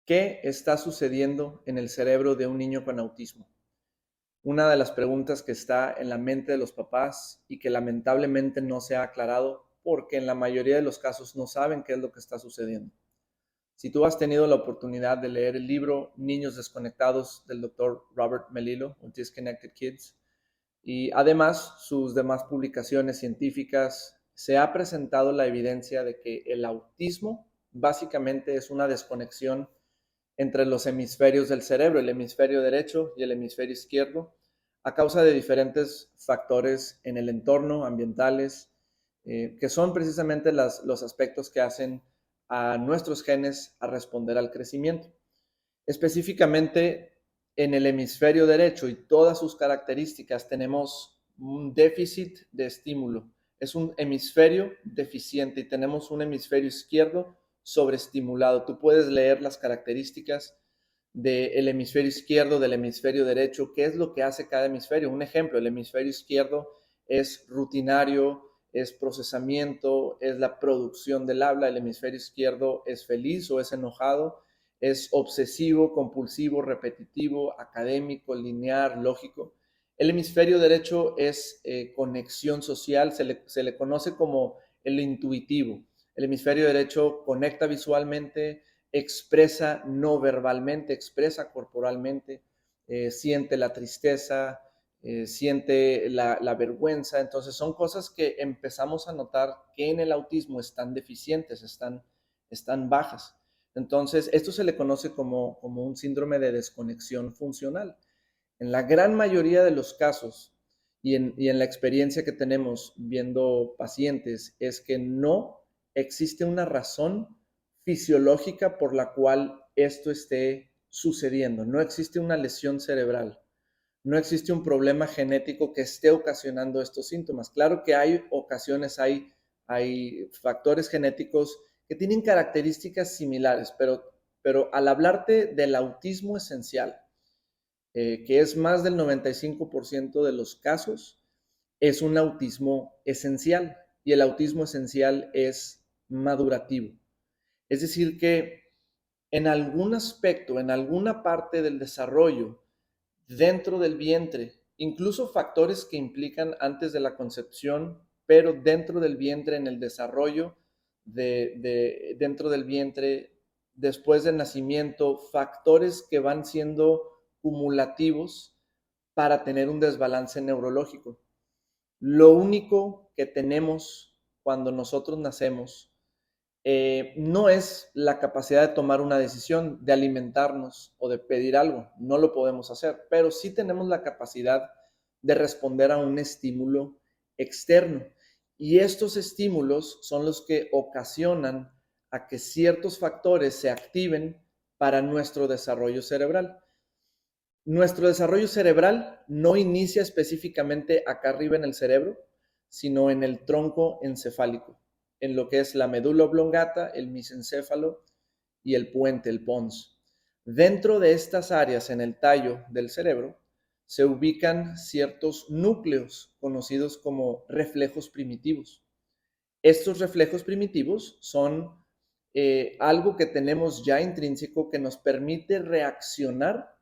¿Qué está sucediendo en el cerebro de un niño con autismo? Una de las preguntas que está en la mente de los papás y que lamentablemente no se ha aclarado porque en la mayoría de los casos no saben qué es lo que está sucediendo. Si tú has tenido la oportunidad de leer el libro Niños Desconectados del doctor Robert Melillo, o Disconnected Kids, y además sus demás publicaciones científicas, se ha presentado la evidencia de que el autismo básicamente es una desconexión entre los hemisferios del cerebro, el hemisferio derecho y el hemisferio izquierdo, a causa de diferentes factores en el entorno, ambientales, que son precisamente los aspectos que hacen a nuestros genes a responder al crecimiento. Específicamente en el hemisferio derecho y todas sus características tenemos un déficit de estímulo. Es un hemisferio deficiente y tenemos un hemisferio izquierdo sobreestimulado. Tú puedes leer las características del hemisferio izquierdo, del hemisferio derecho, qué es lo que hace cada hemisferio. Un ejemplo, el hemisferio izquierdo es rutinario, es procesamiento, es la producción del habla. El hemisferio izquierdo es feliz o es enojado, es obsesivo, compulsivo, repetitivo, académico, lineal, lógico. El hemisferio derecho es conexión social, se le conoce como el intuitivo. El hemisferio derecho conecta visualmente, expresa no verbalmente, expresa corporalmente, siente la tristeza, siente la vergüenza. Entonces son cosas que empezamos a notar que en el autismo están deficientes, están bajas. Entonces, esto se le conoce como un síndrome de desconexión funcional. En la gran mayoría de los casos y en la experiencia que tenemos viendo pacientes es que no existe una razón fisiológica por la cual esto esté sucediendo. No existe una lesión cerebral. No existe un problema genético que esté ocasionando estos síntomas. Claro que hay ocasiones, hay factores genéticos que tienen características similares, pero al hablarte del autismo esencial, que es más del 95% de los casos, es un autismo esencial y el autismo esencial es madurativo. Es decir, que en algún aspecto, en alguna parte del desarrollo, dentro del vientre, incluso factores que implican antes de la concepción, pero dentro del vientre, en el desarrollo, dentro del vientre, después del nacimiento, factores que van siendo cumulativos para tener un desbalance neurológico. Lo único que tenemos cuando nosotros nacemos no es la capacidad de tomar una decisión, de alimentarnos o de pedir algo. No lo podemos hacer, pero sí tenemos la capacidad de responder a un estímulo externo. Y estos estímulos son los que ocasionan a que ciertos factores se activen para nuestro desarrollo cerebral. Nuestro desarrollo cerebral no inicia específicamente acá arriba en el cerebro, sino en el tronco encefálico, en lo que es la médula oblongata, el mesencéfalo y el puente, el pons. Dentro de estas áreas en el tallo del cerebro se ubican ciertos núcleos conocidos como reflejos primitivos. Estos reflejos primitivos son algo que tenemos ya intrínseco que nos permite reaccionar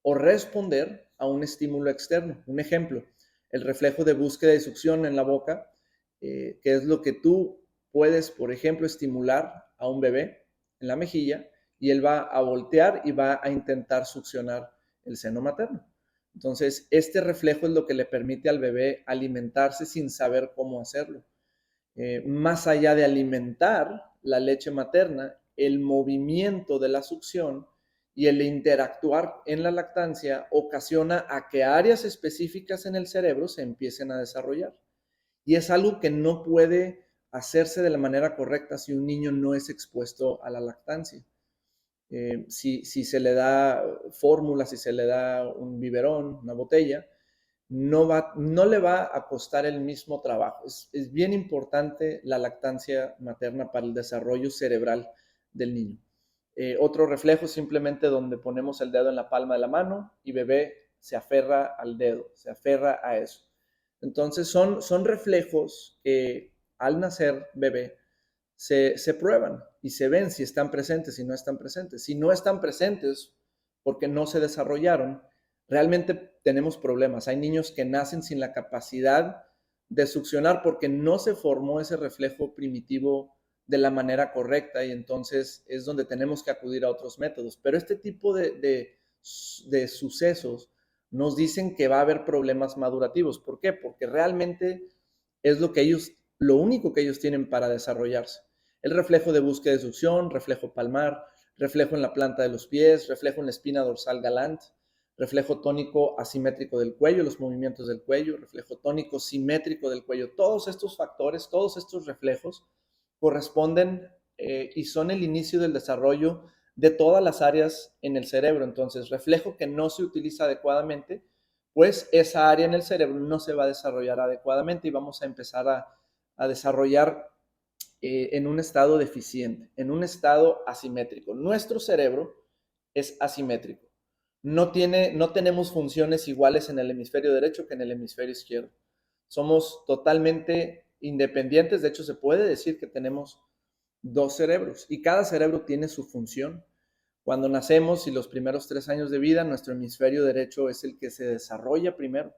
o responder a un estímulo externo. Un ejemplo, el reflejo de búsqueda y succión en la boca, que es lo que tú puedes, por ejemplo, estimular a un bebé en la mejilla y él va a voltear y va a intentar succionar el seno materno. Entonces, este reflejo es lo que le permite al bebé alimentarse sin saber cómo hacerlo. Más allá de alimentar la leche materna, el movimiento de la succión y el interactuar en la lactancia ocasiona a que áreas específicas en el cerebro se empiecen a desarrollar. Y es algo que no puede hacerse de la manera correcta si un niño no es expuesto a la lactancia. Si se le da fórmula, si se le da un biberón, una botella, no le va a costar el mismo trabajo. Es bien importante la lactancia materna para el desarrollo cerebral del niño. Otro reflejo es simplemente donde ponemos el dedo en la palma de la mano y bebé se aferra al dedo, se aferra a eso. Entonces son reflejos que al nacer bebé se prueban y se ven si están presentes, si no están presentes. Si no están presentes porque no se desarrollaron, realmente tenemos problemas. Hay niños que nacen sin la capacidad de succionar porque no se formó ese reflejo primitivo de la manera correcta y entonces es donde tenemos que acudir a otros métodos. Pero este tipo de sucesos nos dicen que va a haber problemas madurativos. ¿Por qué? Porque realmente es lo único que ellos tienen para desarrollarse. El reflejo de búsqueda de succión, reflejo palmar, reflejo en la planta de los pies, reflejo en la espina dorsal galant, reflejo tónico asimétrico del cuello, los movimientos del cuello, reflejo tónico simétrico del cuello. Todos estos factores, todos estos reflejos corresponden y son el inicio del desarrollo de todas las áreas en el cerebro. Entonces, reflejo que no se utiliza adecuadamente, pues esa área en el cerebro no se va a desarrollar adecuadamente y vamos a empezar a desarrollar en un estado deficiente, en un estado asimétrico. Nuestro cerebro es asimétrico. No tenemos funciones iguales en el hemisferio derecho que en el hemisferio izquierdo. Somos totalmente independientes. De hecho, se puede decir que tenemos dos cerebros y cada cerebro tiene su función. Cuando nacemos y los primeros 3 años de vida, nuestro hemisferio derecho es el que se desarrolla primero.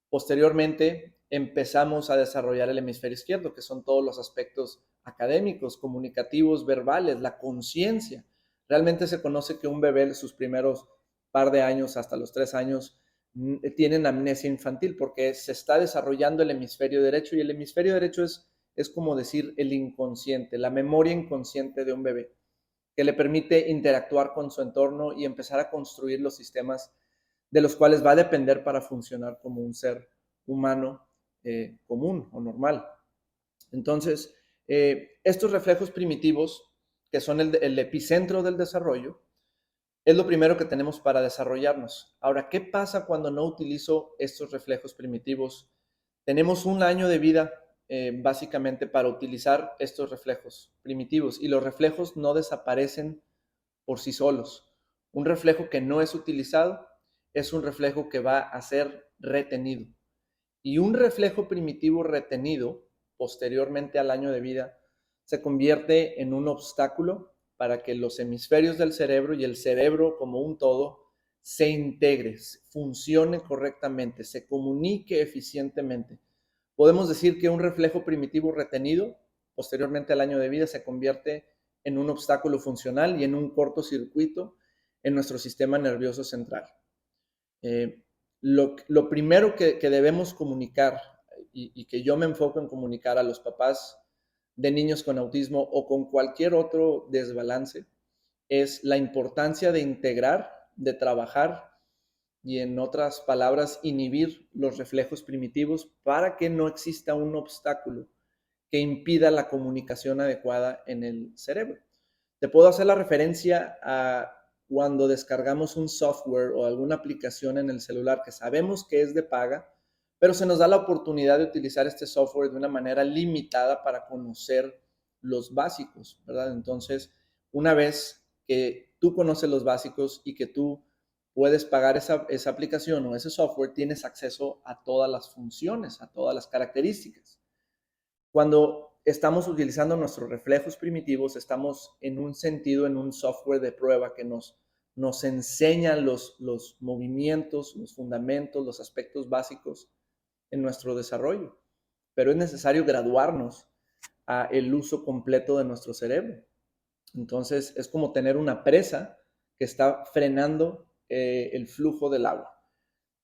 Posteriormente, empezamos a desarrollar el hemisferio izquierdo, que son todos los aspectos académicos, comunicativos, verbales, la conciencia. Realmente se conoce que un bebé, sus primeros par de años, hasta los 3 años, tienen amnesia infantil porque se está desarrollando el hemisferio derecho y el hemisferio derecho es como decir el inconsciente, la memoria inconsciente de un bebé, que le permite interactuar con su entorno y empezar a construir los sistemas de los cuales va a depender para funcionar como un ser humano común o normal. Entonces, estos reflejos primitivos, que son el epicentro del desarrollo, es lo primero que tenemos para desarrollarnos. Ahora, ¿qué pasa cuando no utilizo estos reflejos primitivos? Tenemos un año de vida básicamente para utilizar estos reflejos primitivos y los reflejos no desaparecen por sí solos. Un reflejo que no es utilizado es un reflejo que va a ser retenido. Y un reflejo primitivo retenido posteriormente al año de vida se convierte en un obstáculo para que los hemisferios del cerebro y el cerebro como un todo se integre, funcione correctamente, se comunique eficientemente. Podemos decir que un reflejo primitivo retenido posteriormente al año de vida se convierte en un obstáculo funcional y en un cortocircuito en nuestro sistema nervioso central. Lo primero que debemos comunicar y que yo me enfoco en comunicar a los papás de niños con autismo o con cualquier otro desbalance es la importancia de integrar, de trabajar y en otras palabras, inhibir los reflejos primitivos para que no exista un obstáculo que impida la comunicación adecuada en el cerebro. Te puedo hacer la referencia a cuando descargamos un software o alguna aplicación en el celular que sabemos que es de paga, pero se nos da la oportunidad de utilizar este software de una manera limitada para conocer los básicos, ¿verdad? Entonces, una vez que tú conoces los básicos y que tú puedes pagar esa aplicación o ese software, tienes acceso a todas las funciones, a todas las características. Cuando estamos utilizando nuestros reflejos primitivos, estamos en un sentido, en un software de prueba que nos enseña los movimientos, los fundamentos, los aspectos básicos en nuestro desarrollo. Pero es necesario graduarnos a el uso completo de nuestro cerebro. Entonces, es como tener una presa que está frenando el flujo del agua.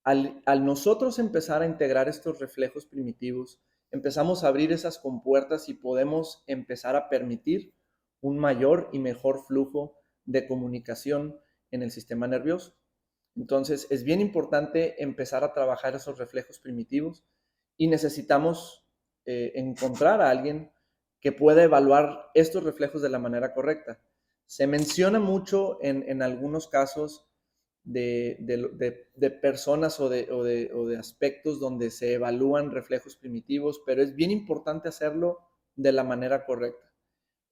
Al nosotros empezar a integrar estos reflejos primitivos, empezamos a abrir esas compuertas y podemos empezar a permitir un mayor y mejor flujo de comunicación en el sistema nervioso. Entonces, es bien importante empezar a trabajar esos reflejos primitivos y necesitamos encontrar a alguien que pueda evaluar estos reflejos de la manera correcta. Se menciona mucho en algunos casos de personas o de aspectos donde se evalúan reflejos primitivos, pero es bien importante hacerlo de la manera correcta.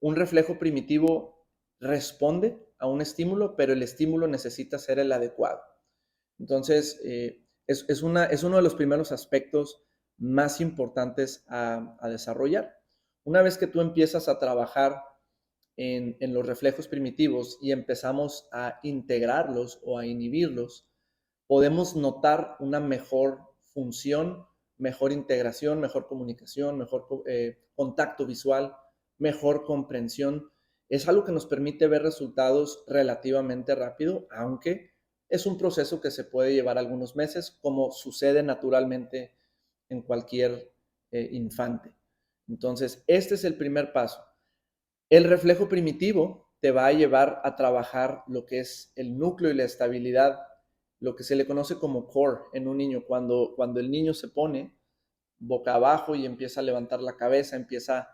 Un reflejo primitivo responde a un estímulo, pero el estímulo necesita ser el adecuado. Entonces, es uno de los primeros aspectos más importantes a desarrollar. Una vez que tú empiezas a trabajar en los reflejos primitivos y empezamos a integrarlos o a inhibirlos, podemos notar una mejor función, mejor integración, mejor comunicación, mejor contacto visual, mejor comprensión. Es algo que nos permite ver resultados relativamente rápido, aunque es un proceso que se puede llevar algunos meses, como sucede naturalmente en cualquier infante. Entonces, este es el primer paso. El reflejo primitivo te va a llevar a trabajar lo que es el núcleo y la estabilidad, lo que se le conoce como core en un niño. Cuando el niño se pone boca abajo y empieza a levantar la cabeza, empieza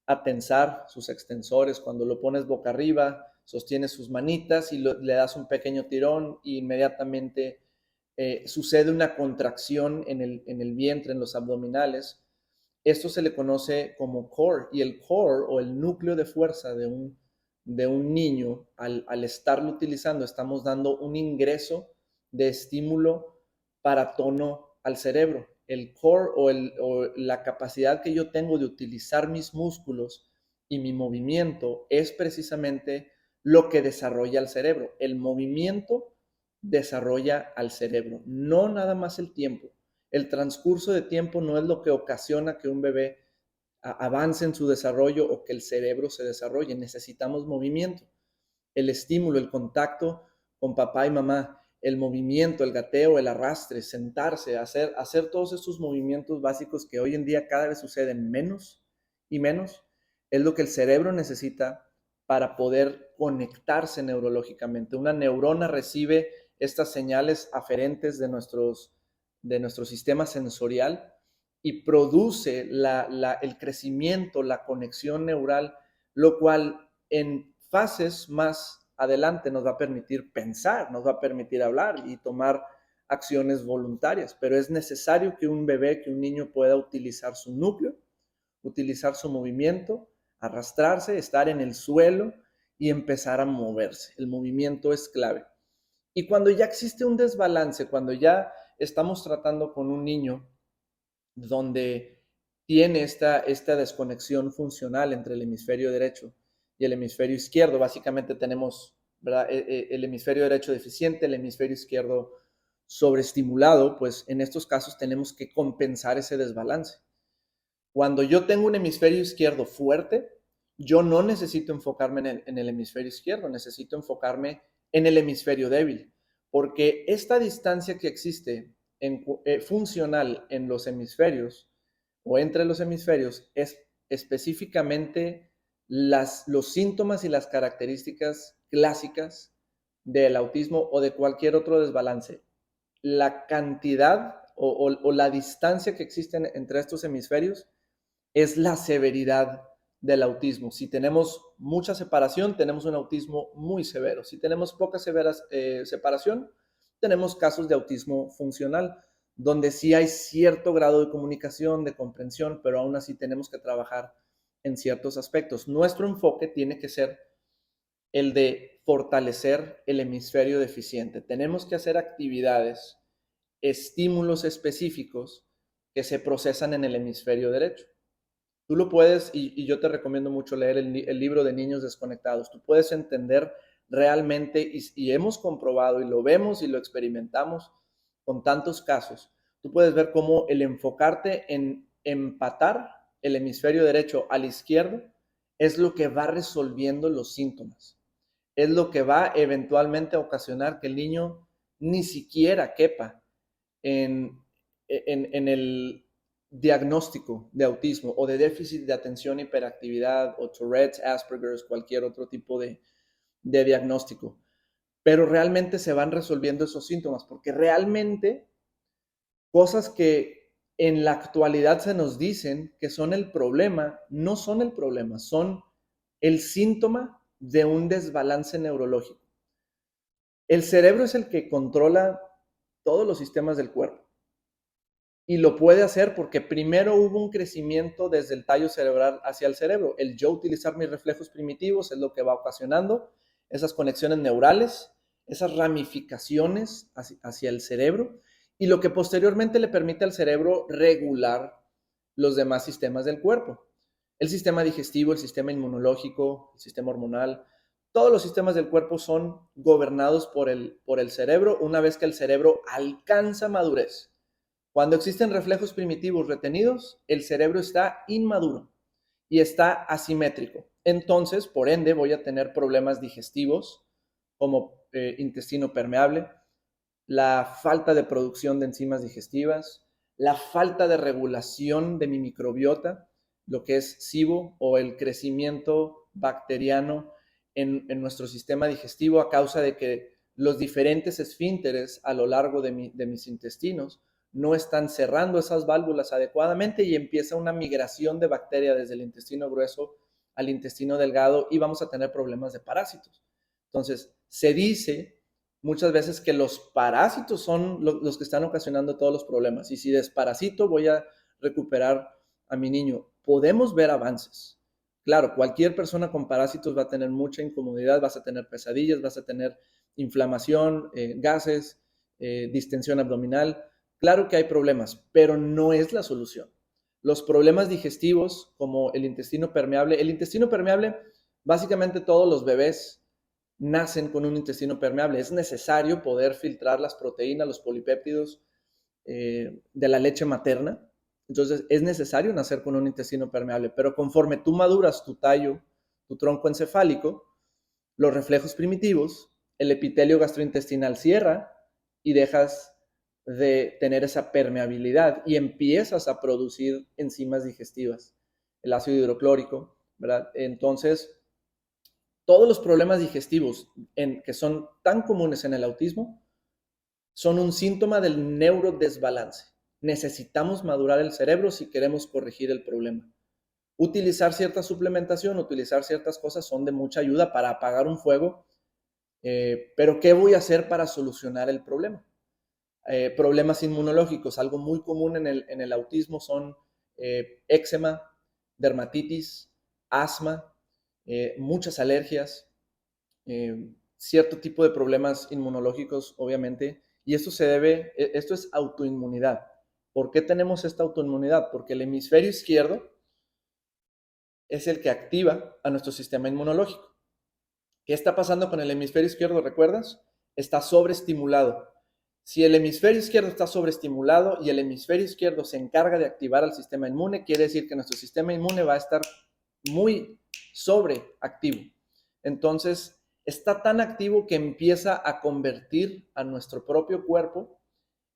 a tensar sus extensores. Cuando lo pones boca arriba, sostiene sus manitas y le das un pequeño tirón y inmediatamente sucede una contracción en el vientre, en los abdominales. Esto se le conoce como core, y el core o el núcleo de fuerza de un niño, al estarlo utilizando, estamos dando un ingreso de estímulo para tono al cerebro. El core o la capacidad que yo tengo de utilizar mis músculos y mi movimiento es precisamente lo que desarrolla el cerebro. El movimiento desarrolla al cerebro, no nada más el tiempo. El transcurso de tiempo no es lo que ocasiona que un bebé avance en su desarrollo o que el cerebro se desarrolle. Necesitamos movimiento, el estímulo, el contacto con papá y mamá, el movimiento, el gateo, el arrastre, sentarse, hacer todos estos movimientos básicos que hoy en día cada vez suceden menos y menos, es lo que el cerebro necesita para poder conectarse neurológicamente. Una neurona recibe estas señales aferentes de nuestro sistema sensorial y produce el crecimiento, la conexión neural, lo cual en fases más adelante nos va a permitir pensar, nos va a permitir hablar y tomar acciones voluntarias, pero es necesario que un bebé, que un niño pueda utilizar su núcleo, utilizar su movimiento, arrastrarse, estar en el suelo y empezar a moverse. El movimiento es clave. Y cuando ya existe un desbalance, cuando ya estamos tratando con un niño donde tiene esta desconexión funcional entre el hemisferio derecho y el hemisferio izquierdo, básicamente tenemos, ¿verdad?, el hemisferio derecho deficiente, el hemisferio izquierdo sobreestimulado, pues en estos casos tenemos que compensar ese desbalance. Cuando yo tengo un hemisferio izquierdo fuerte, yo no necesito enfocarme en el hemisferio izquierdo, necesito enfocarme en el hemisferio débil, porque esta distancia que existe funcional en los hemisferios o entre los hemisferios es específicamente los síntomas y las características clásicas del autismo o de cualquier otro desbalance. La cantidad o la distancia que existe entre estos hemisferios es la severidad del autismo. Si tenemos mucha separación, tenemos un autismo muy severo. Si tenemos poca separación, tenemos casos de autismo funcional, donde sí hay cierto grado de comunicación, de comprensión, pero aún así tenemos que trabajar en ciertos aspectos. Nuestro enfoque tiene que ser el de fortalecer el hemisferio deficiente. Tenemos que hacer actividades, estímulos específicos que se procesan en el hemisferio derecho. Tú lo puedes, y yo te recomiendo mucho leer el libro de Niños Desconectados. Tú puedes entender realmente, y hemos comprobado, y lo vemos y lo experimentamos con tantos casos. Tú puedes ver cómo el enfocarte en empatar el hemisferio derecho al izquierdo es lo que va resolviendo los síntomas. Es lo que va eventualmente a ocasionar que el niño ni siquiera quepa en el diagnóstico de autismo o de déficit de atención, hiperactividad o Tourette's, Asperger's, cualquier otro tipo de diagnóstico. Pero realmente se van resolviendo esos síntomas, porque realmente cosas que en la actualidad se nos dicen que son el problema, no son el problema, son el síntoma de un desbalance neurológico. El cerebro es el que controla todos los sistemas del cuerpo. Y lo puede hacer porque primero hubo un crecimiento desde el tallo cerebral hacia el cerebro. El yo utilizar mis reflejos primitivos es lo que va ocasionando esas conexiones neurales, esas ramificaciones hacia el cerebro, y lo que posteriormente le permite al cerebro regular los demás sistemas del cuerpo. El sistema digestivo, el sistema inmunológico, el sistema hormonal, todos los sistemas del cuerpo son gobernados por el cerebro una vez que el cerebro alcanza madurez. Cuando existen reflejos primitivos retenidos, el cerebro está inmaduro y está asimétrico. Entonces, por ende, voy a tener problemas digestivos como intestino permeable, la falta de producción de enzimas digestivas, la falta de regulación de mi microbiota, lo que es SIBO o el crecimiento bacteriano en nuestro sistema digestivo a causa de que los diferentes esfínteres a lo largo de mis intestinos no están cerrando esas válvulas adecuadamente y empieza una migración de bacteria desde el intestino grueso al intestino delgado y vamos a tener problemas de parásitos. Entonces, se dice muchas veces que los parásitos son los que están ocasionando todos los problemas. Y si desparasito, voy a recuperar a mi niño. Podemos ver avances. Claro, cualquier persona con parásitos va a tener mucha incomodidad, vas a tener pesadillas, vas a tener inflamación, gases, distensión abdominal. Claro que hay problemas, pero no es la solución. Los problemas digestivos, como el intestino permeable, básicamente todos los bebés nacen con un intestino permeable. Es necesario poder filtrar las proteínas, los polipéptidos de la leche materna. Entonces, es necesario nacer con un intestino permeable, pero conforme tú maduras tu tallo, tu tronco encefálico, los reflejos primitivos, el epitelio gastrointestinal cierra y dejas de tener esa permeabilidad y empiezas a producir enzimas digestivas, el ácido hidroclórico, ¿verdad? Entonces, todos los problemas digestivos que son tan comunes en el autismo son un síntoma del neurodesbalance. Necesitamos madurar el cerebro si queremos corregir el problema. Utilizar cierta suplementación, utilizar ciertas cosas son de mucha ayuda para apagar un fuego, pero ¿qué voy a hacer para solucionar el problema? Problemas inmunológicos, algo muy común en el autismo son éczema, dermatitis, asma, muchas alergias, cierto tipo de problemas inmunológicos, obviamente, y esto es autoinmunidad. ¿Por qué tenemos esta autoinmunidad? Porque el hemisferio izquierdo es el que activa a nuestro sistema inmunológico. ¿Qué está pasando con el hemisferio izquierdo? ¿Recuerdas? Está sobreestimulado. Si el hemisferio izquierdo está sobreestimulado y el hemisferio izquierdo se encarga de activar al sistema inmune, quiere decir que nuestro sistema inmune va a estar muy sobreactivo. Entonces, está tan activo que empieza a convertir a nuestro propio cuerpo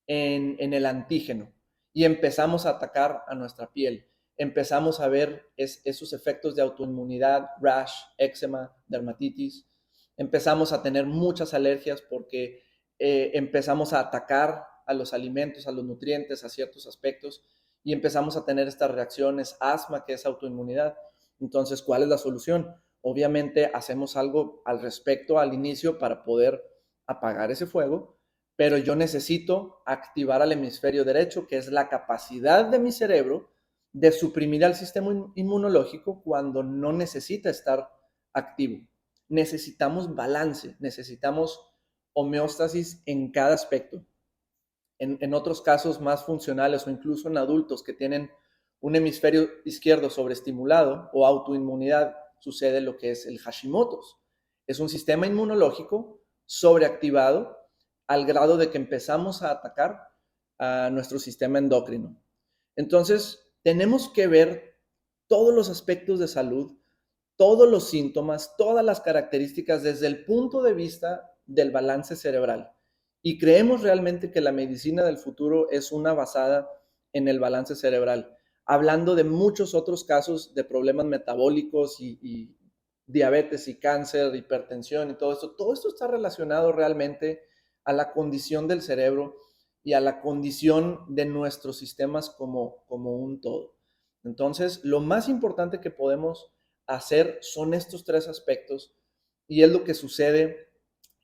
en el antígeno y empezamos a atacar a nuestra piel. Empezamos a ver esos efectos de autoinmunidad, rash, éczema, dermatitis. Empezamos a tener muchas alergias porque empezamos a atacar a los alimentos, a los nutrientes, a ciertos aspectos y empezamos a tener estas reacciones, asma, que es autoinmunidad. Entonces, ¿cuál es la solución? Obviamente hacemos algo al respecto al inicio para poder apagar ese fuego, pero yo necesito activar al hemisferio derecho, que es la capacidad de mi cerebro de suprimir al sistema inmunológico cuando no necesita estar activo. Necesitamos balance, necesitamos homeostasis en cada aspecto. En otros casos más funcionales o incluso en adultos que tienen un hemisferio izquierdo sobreestimulado o autoinmunidad, sucede lo que es el Hashimoto's. Es un sistema inmunológico sobreactivado al grado de que empezamos a atacar a nuestro sistema endocrino. Entonces, tenemos que ver todos los aspectos de salud, todos los síntomas, todas las características desde el punto de vista del balance cerebral. Y creemos realmente que la medicina del futuro es una basada en el balance cerebral, hablando de muchos otros casos de problemas metabólicos y diabetes y cáncer, hipertensión y todo esto. Todo esto está relacionado realmente a la condición del cerebro y a la condición de nuestros sistemas como un todo. Entonces, lo más importante que podemos hacer son estos tres aspectos y es lo que sucede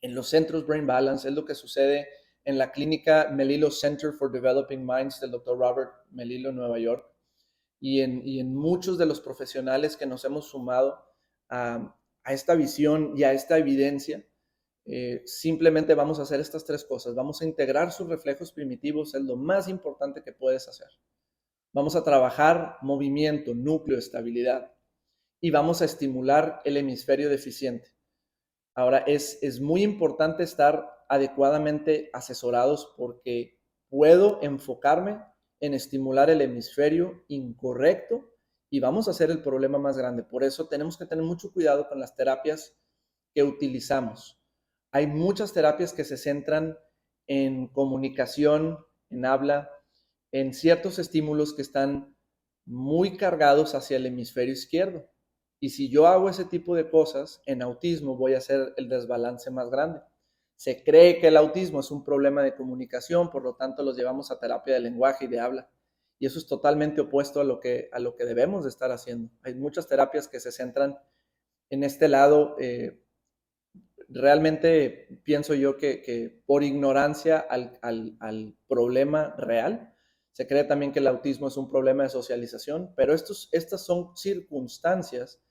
en los centros Brain Balance, es lo que sucede en la clínica Melillo Center for Developing Minds del Dr. Robert Melillo en Nueva York y en muchos de los profesionales que nos hemos sumado a esta visión y a esta evidencia. Simplemente vamos a hacer estas tres cosas. Vamos a integrar sus reflejos primitivos, es lo más importante que puedes hacer. Vamos a trabajar movimiento, núcleo, estabilidad y vamos a estimular el hemisferio deficiente. Ahora, es muy importante estar adecuadamente asesorados porque puedo enfocarme en estimular el hemisferio incorrecto y vamos a hacer el problema más grande. Por eso tenemos que tener mucho cuidado con las terapias que utilizamos. Hay muchas terapias que se centran en comunicación, en habla, en ciertos estímulos que están muy cargados hacia el hemisferio izquierdo. Y si yo hago ese tipo de cosas, en autismo voy a hacer el desbalance más grande. Se cree que el autismo es un problema de comunicación, por lo tanto los llevamos a terapia de lenguaje y de habla. Y eso es totalmente opuesto a lo que debemos de estar haciendo. Hay muchas terapias que se centran en este lado. Realmente pienso yo que por ignorancia al problema real, se cree también que el autismo es un problema de socialización, pero estas son circunstancias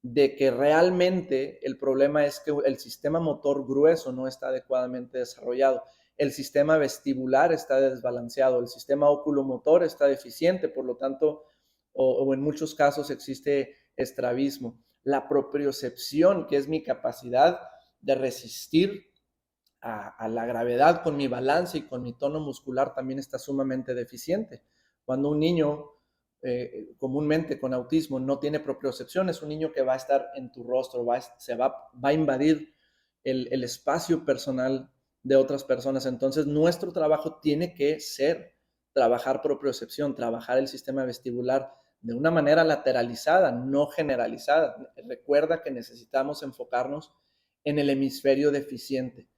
de que realmente el problema es que el sistema motor grueso no está adecuadamente desarrollado, el sistema vestibular está desbalanceado, el sistema oculomotor está deficiente, por lo tanto, o en muchos casos existe estrabismo. La propriocepción, que es mi capacidad de resistir a la gravedad con mi balance y con mi tono muscular, también está sumamente deficiente. Cuando un niño comúnmente con autismo no tiene propriocepción, es un niño que va a estar en tu rostro, va a invadir el espacio personal de otras personas. Entonces, nuestro trabajo tiene que ser trabajar propriocepción, trabajar el sistema vestibular de una manera lateralizada, no generalizada. Recuerda que necesitamos enfocarnos en el hemisferio deficiente.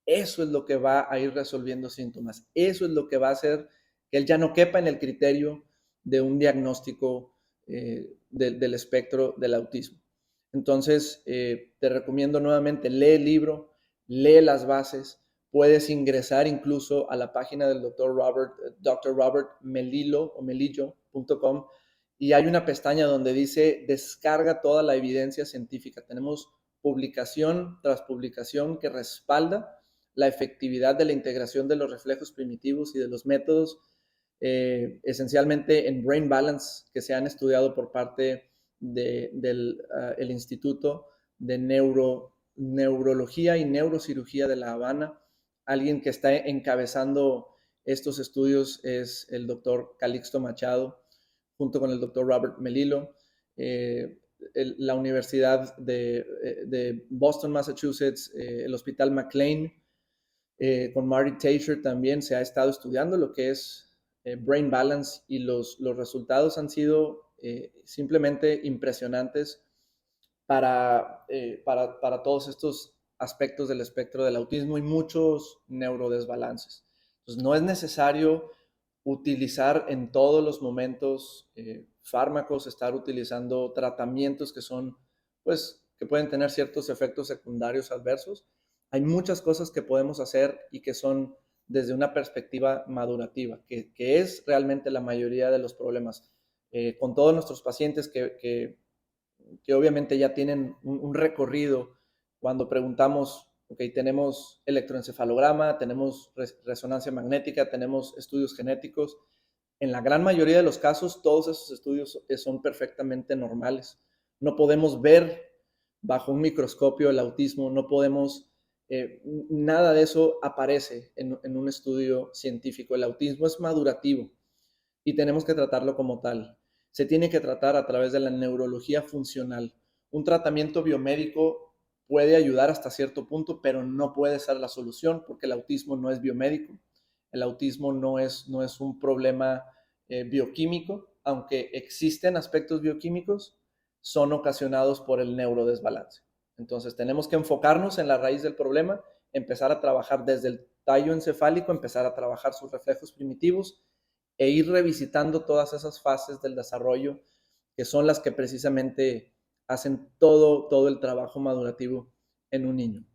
Eso es lo que va a ir resolviendo síntomas. Eso es lo que va a hacer que él ya no quepa en el criterio de un diagnóstico del espectro del autismo. Entonces, te recomiendo nuevamente, lee el libro, lee las bases, puedes ingresar incluso a la página del Dr. Robert Melillo o melillo.com y hay una pestaña donde dice descarga toda la evidencia científica. Tenemos publicación tras publicación que respalda la efectividad de la integración de los reflejos primitivos y de los métodos esencialmente en brain balance que se han estudiado por parte del el Instituto de Neurología y Neurocirugía de La Habana. Alguien que está encabezando estos estudios es el doctor Calixto Machado, junto con el doctor Robert Melillo. La Universidad de Boston, Massachusetts, el Hospital McLean, con Marty Tasher también se ha estado estudiando lo que es brain balance y los resultados han sido simplemente impresionantes para todos estos aspectos del espectro del autismo y muchos neurodesbalances. Entonces, no es necesario utilizar en todos los momentos fármacos, estar utilizando tratamientos que son, pues, que pueden tener ciertos efectos secundarios adversos. Hay muchas cosas que podemos hacer y que son desde una perspectiva madurativa, que es realmente la mayoría de los problemas. Con todos nuestros pacientes que obviamente ya tienen un recorrido, cuando preguntamos, ok, tenemos electroencefalograma, tenemos resonancia magnética, tenemos estudios genéticos, en la gran mayoría de los casos todos esos estudios son perfectamente normales. No podemos ver bajo un microscopio el autismo, no podemos, nada de eso aparece en un estudio científico. El autismo es madurativo y tenemos que tratarlo como tal. Se tiene que tratar a través de la neurología funcional. Un tratamiento biomédico puede ayudar hasta cierto punto, pero no puede ser la solución porque el autismo no es biomédico. El autismo no es un problema bioquímico, aunque existen aspectos bioquímicos, son ocasionados por el neurodesbalance. Entonces tenemos que enfocarnos en la raíz del problema, empezar a trabajar desde el tallo encefálico, empezar a trabajar sus reflejos primitivos e ir revisitando todas esas fases del desarrollo que son las que precisamente hacen todo el trabajo madurativo en un niño.